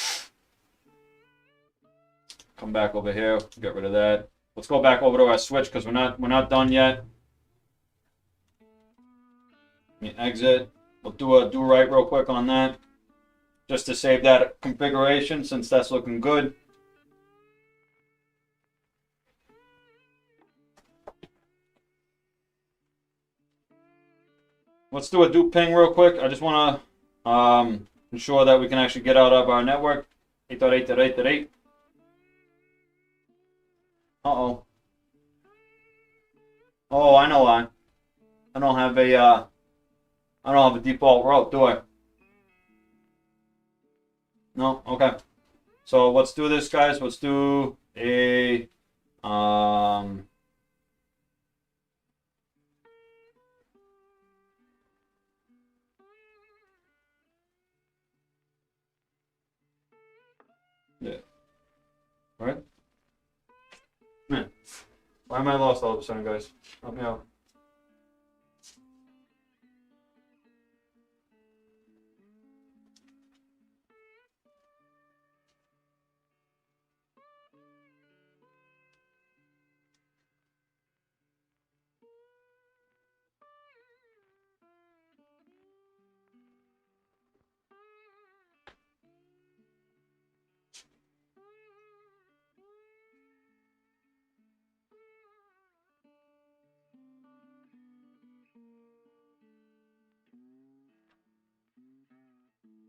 come back over here, get rid of that. Let's go back over to our switch because we're not done yet. Let me exit. We'll do a do right real quick on that, just to save that configuration since that's looking good. Let's do a do ping real quick. I just want to ensure that we can actually get out of our network. 8.8.8.8. Uh-oh. Oh, I know why. I don't have a default route, do I? No? Okay. So let's do this, guys. Let's do a yeah. All right. Man, why am I lost all of a sudden, guys? Help me out.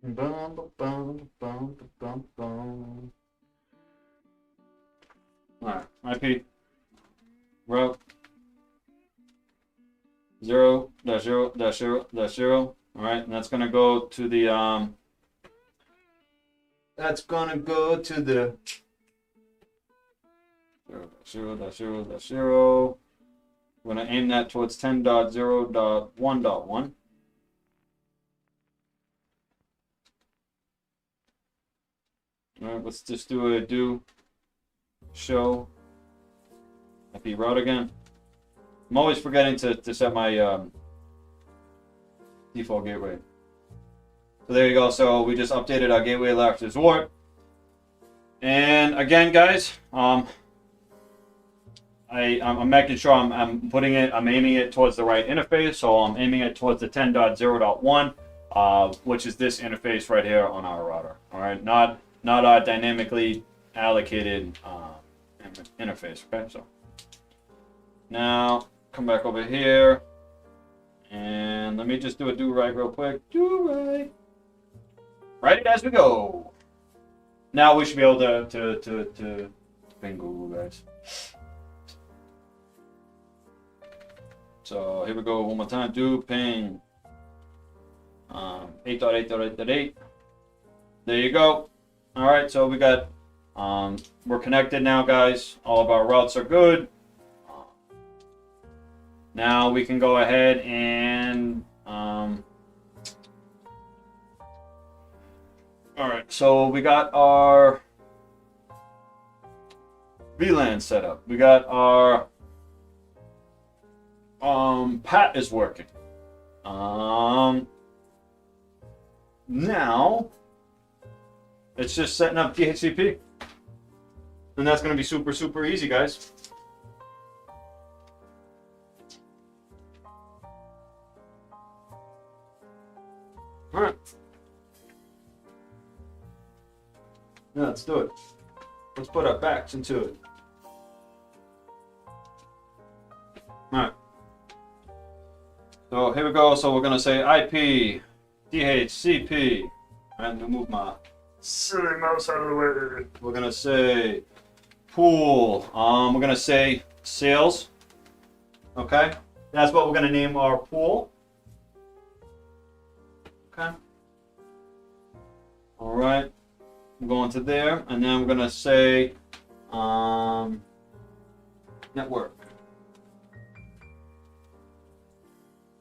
Bum, bum, bum, bum, bum. All right, IP route 0.0.0.0. All right, and that's gonna go to the That's gonna go to the 0.0.0.0. We're gonna aim that towards 10.0.1.1. All right, let's just do a do show IP route again. I'm always forgetting to set my default gateway. So there you go. So we just updated our gateway last resort. And again, guys, I'm making sure I'm aiming it towards the right interface. So I'm aiming it towards the 10.0.1, which is this interface right here on our router. All right, not our dynamically allocated interface. Okay, so now come back over here And let me just do a do right real quick. Do right. Write it as we go. Now we should be able to ping Google, guys. So here we go one more time. Do ping 8.8.8.8. There you go. All right, so we got we're connected now, guys. All of our routes are good. Now we can go ahead and all right, so we got our VLAN set up. We got our PAT is working. Now it's just setting up DHCP. And that's going to be super, super easy, guys. All right. Yeah, let's do it. Let's put our backs into it. All right. So here we go. So we're going to say IP, DHCP. All right, let me move my silly mouse out of the way. We're going to say pool. We're going to say sales. Okay. That's what we're going to name our pool. Okay. All right. I'm going to there, and then we're going to say network.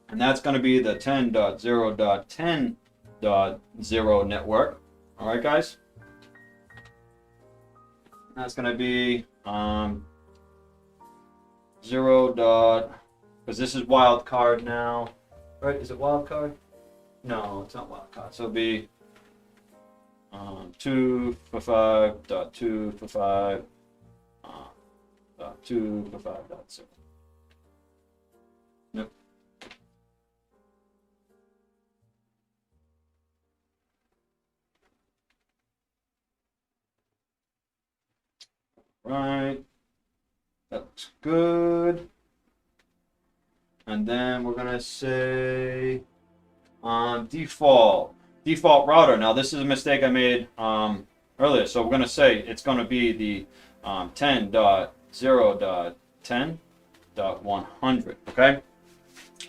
And that's going to be the 10.0.10.0 network. All right, guys? That's going to be 0. Because this is wildcard now. Right? Is it wildcard? No, it's not wildcard. So it'll be 2 for 5 dot 2 for 5 dot 2 for 5 dot 0. Yep. Right. That looks good. And then we're gonna say default router. Now this is a mistake I made earlier. So we're gonna say it's gonna be the 10.0.10.100. Okay,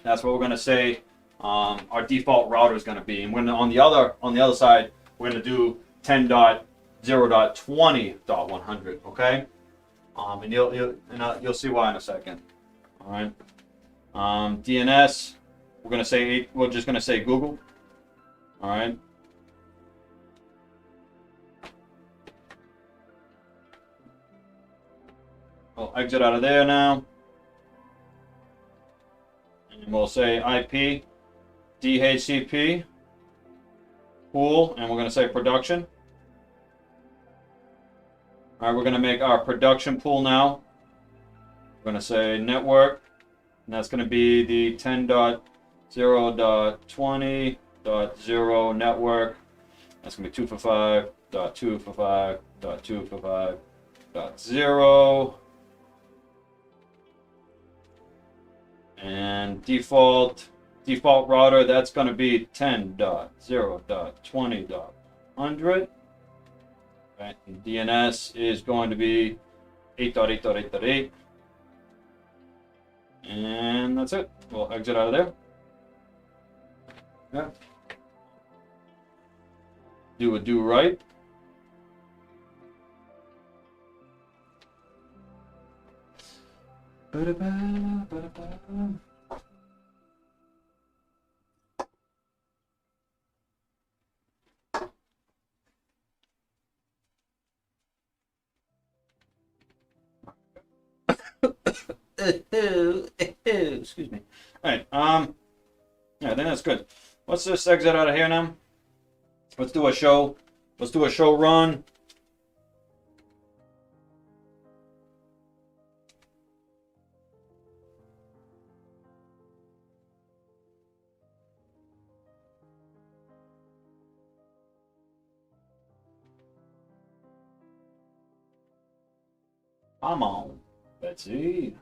that's what we're gonna say. Our default router is gonna be, and when on the other side we're gonna do 10.0.20.100. Okay, and you'll see why in a second. All right. DNS, we're just gonna say Google. All right. We'll exit out of there now. And we'll say IP, DHCP, pool, and we're gonna say production. All right, we're gonna make our production pool now. We're gonna say network, and that's gonna be the 10.0.20.0 network. That's gonna be 2 for 5 dot 2 for 5 dot 2 for 5 dot 0. And default router, that's gonna be 10.0.20.100. Right, and DNS is going to be 8.8.8.8. And that's it. We'll exit out of there. Yeah. Do a do right. Excuse me. All right. Yeah, I think that's good. Let's just exit out of here now. Let's do a show. Let's do a show run. Come on, Betsy.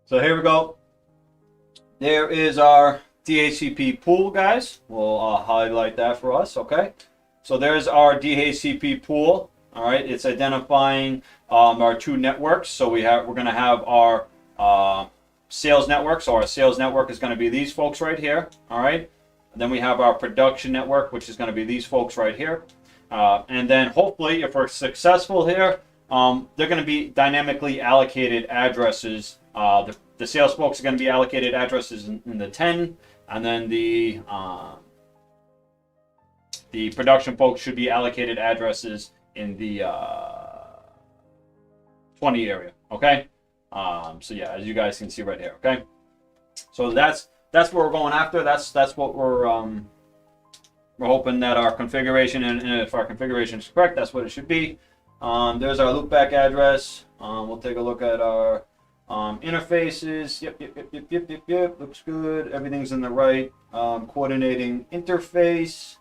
So here we go. There is our DHCP pool, guys. We'll highlight that for us, okay? So there's our DHCP pool. All right, it's identifying our two networks. So we're going to have our sales network. So our sales network is going to be these folks right here. All right. And then we have our production network, which is going to be these folks right here. And then hopefully, if we're successful here, they're going to be dynamically allocated addresses. The sales folks are going to be allocated addresses in the 10, and then the production folks should be allocated addresses in the 20 area. Okay. So yeah, as you guys can see right here. Okay. So that's what we're going after. That's what we're hoping that our configuration, and if our configuration is correct, that's what it should be. There's our loopback address. We'll take a look at our interfaces. Yep. Looks good. Everything's in the right coordinating interface.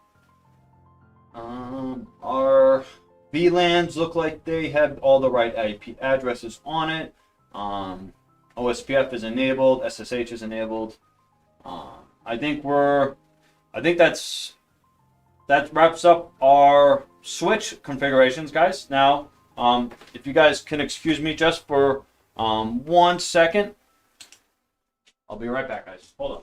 Our VLANs look like they have all the right IP addresses on it. Ospf is enabled. SSH is enabled. I think that wraps up our switch configurations, guys. Now, if you guys can excuse me just for 1 second, I'll be right back, guys. Hold on.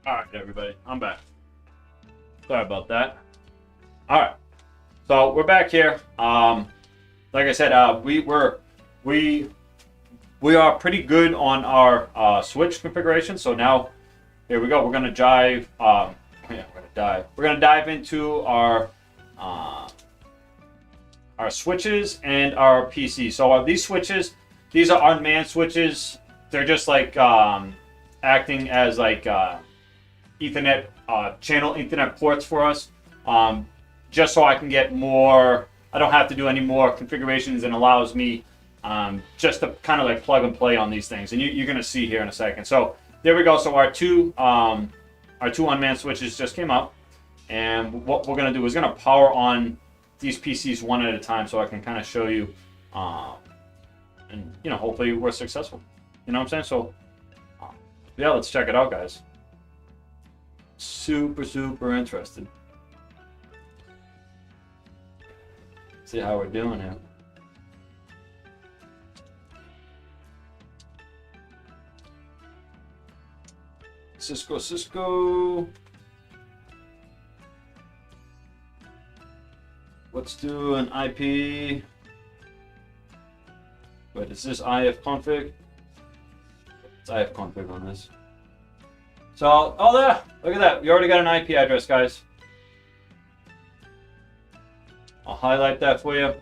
All right, everybody, I'm back. Sorry about that. All right, so we're back here. Like I said, we are pretty good on our switch configuration. So now, here we go. We're gonna dive. We're gonna dive into our switches and our PC. So these switches, these are unmanned switches. They're just like acting as like Ethernet channel Ethernet ports for us, just so I can get more. I don't have to do any more configurations, and allows me just to kind of like plug and play on these things. And you're going to see here in a second. So there we go. So our two unmanned switches just came up, and what we're going to do is going to power on these PCs one at a time, so I can kind of show you, and hopefully we're successful. You know what I'm saying? So yeah, let's check it out, guys. Super interested. See how we're doing here. Cisco. Let's do an IP. Wait, is this IF config? It's IF config on this. So, oh there, look at that. We already got an IP address, guys. I'll highlight that for you.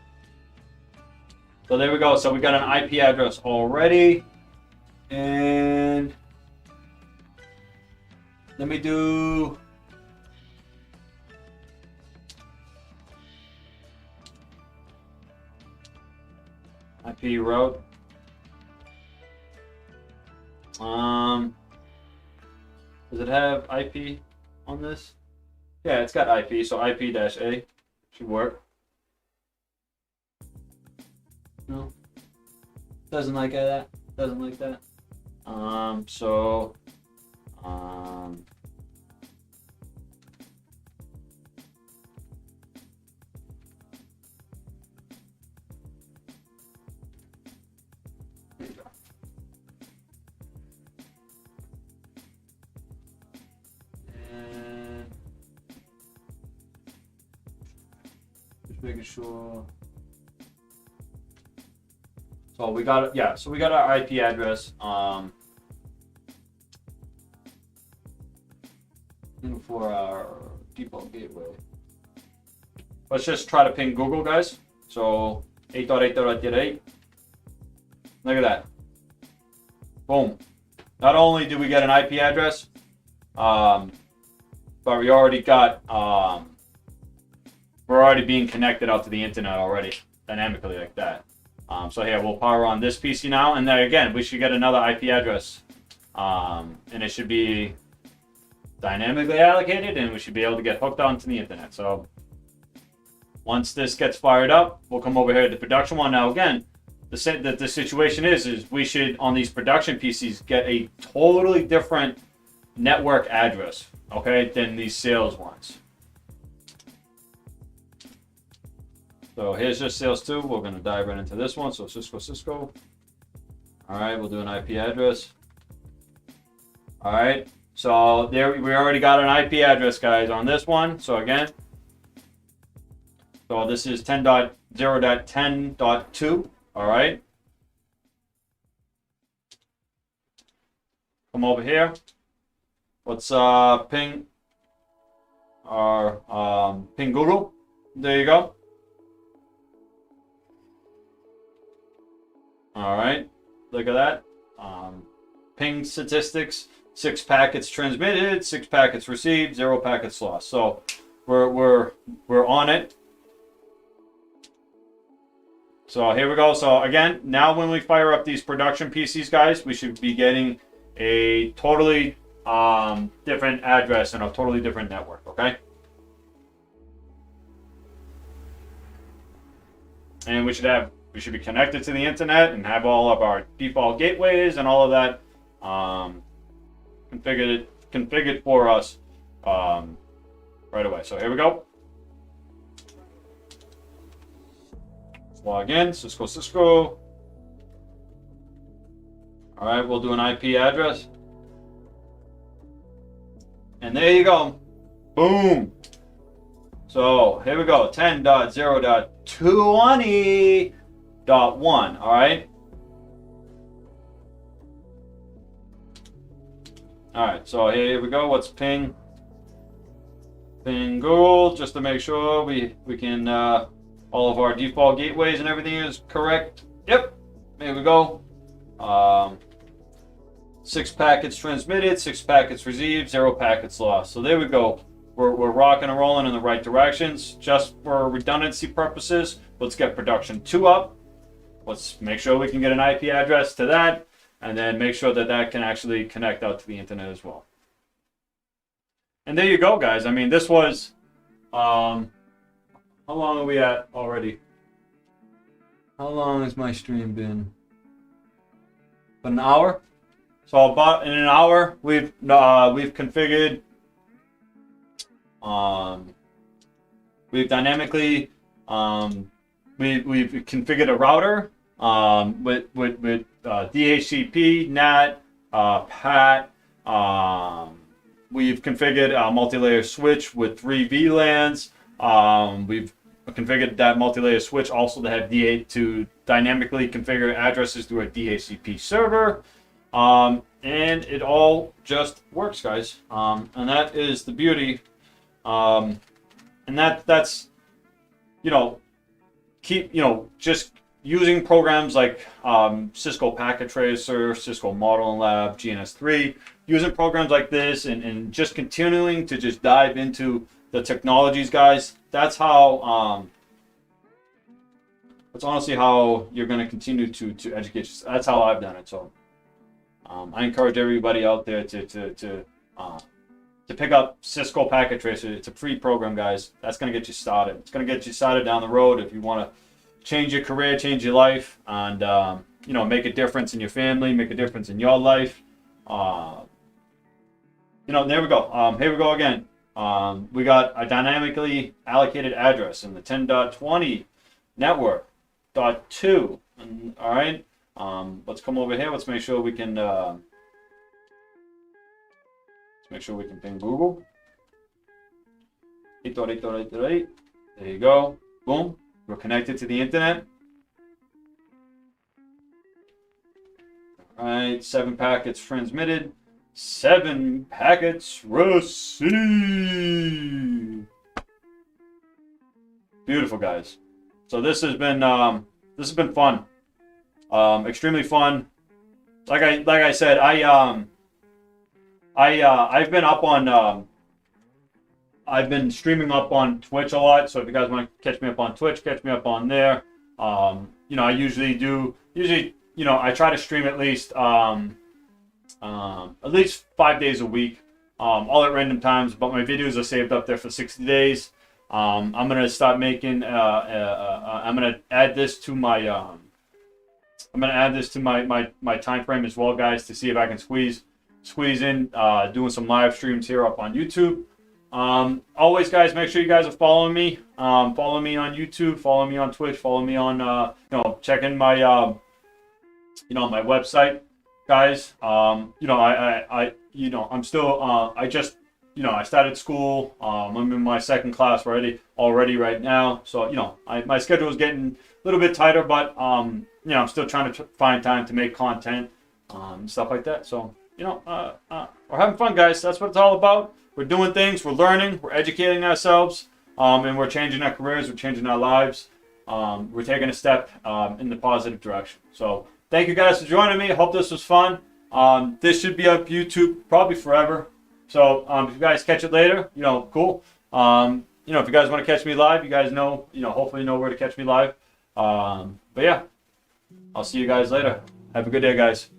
So there we go. So we got an IP address already. And let me do IP route. Does it have IP on this? Yeah, it's got IP, so IP-A should work. No, doesn't like that. Doesn't like that. There you go. And just making sure. So we got it. Yeah. So we got our IP address. for our default gateway. Let's just try to ping Google, guys. So 8.8.8. Look at that. Boom. Not only did we get an IP address, but we already got, we're already being connected out to the internet already, dynamically like that. So here, we'll power on this PC now, and then again, we should get another IP address. And it should be dynamically allocated, and we should be able to get hooked onto the internet. So once this gets fired up, we'll come over here to the production one. Now again, the situation is we should, on these production PCs, get a totally different network address, okay, than these sales ones. So here's just sales 2. We're going to dive right into this one. So Cisco. All right, we'll do an IP address. All right, so there we already got an IP address, guys, on this one. So again, so this is 10.0.10.2. All right. Come over here. Let's ping our ping Google. There you go. All right. Look at that. Ping statistics: 6 packets transmitted, 6 packets received, 0 packets lost. So we're on it. So here we go. So again, now when we fire up these production PCs, guys, we should be getting a totally different address and a totally different network, okay? And we should be connected to the internet and have all of our default gateways and all of that configured for us right away. So here we go. Log in, Cisco. All right, we'll do an IP address. And there you go. Boom. So here we go, 10.0.20.1, all right? All right, so here we go. Let's ping Google just to make sure we can all of our default gateways and everything is correct. Yep, here we go. 6 packets transmitted, 6 packets received, 0 packets lost. So there we go. We're rocking and rolling in the right directions. Just for redundancy purposes, let's get production 2 up. Let's make sure we can get an IP address to that, and then make sure that that can actually connect out to the internet as well. And there you go, guys. I mean, this was, how long are we at already? How long has my stream been? About an hour? So about in an hour, we've configured, we've dynamically, we've configured a router with DHCP, NAT, PAT. We've configured a multi-layer switch with 3 VLANs. We've configured that multi-layer switch also to have to dynamically configure addresses through a DHCP server. And it all just works, guys. And that is the beauty. And that's, just using programs like Cisco Packet Tracer, Cisco Modeling Lab, GNS3, using programs like this and just continuing to just dive into the technologies, guys. That's how, that's honestly how you're going to continue to educate yourself. That's how I've done it. So I encourage everybody out there to pick up Cisco Packet Tracer. It's a free program, guys. That's going to get you started. It's going to get you started down the road if you want to change your career, change your life, and make a difference in your family, make a difference in your life. There we go. Here we go again. We got a dynamically allocated address in the 10.20 network .2. All right. Let's come over here. Let's make sure we can. Ping Google. 8.8.8.8. There you go. Boom. We're connected to the internet. All right. 7 packets transmitted. 7 packets received. Beautiful, guys. So this has been fun, extremely fun. Like I said, I've been up on I've been streaming up on Twitch a lot. So if you guys want to catch me up on Twitch, catch me up on there. You know, I usually you know, I try to stream at least 5 days a week, all at random times. But my videos are saved up there for 60 days. I'm gonna start making. I'm gonna add this to my. my time frame as well, guys, to see if I can squeeze in doing some live streams here up on YouTube. Always, guys, make sure you guys are following me. Follow me on YouTube. Follow me on Twitch. Follow me on you know, checking my you know, my website, guys. You know, I you know, I'm still I just, you know, I started school. I'm in my second class already right now. So, you know, my schedule is getting a little bit tighter, but you know, I'm still trying to find time to make content, stuff like that. So, you know, we're having fun, guys. That's what it's all about. We're doing things. We're learning. We're educating ourselves, and we're changing our careers. We're changing our lives. We're taking a step in the positive direction. So, thank you guys for joining me. I hope this was fun. This should be up YouTube probably forever. So if you guys catch it later, you know, cool. You know, if you guys want to catch me live, you guys know, you know, hopefully know where to catch me live. But yeah, I'll see you guys later. Have a good day, guys.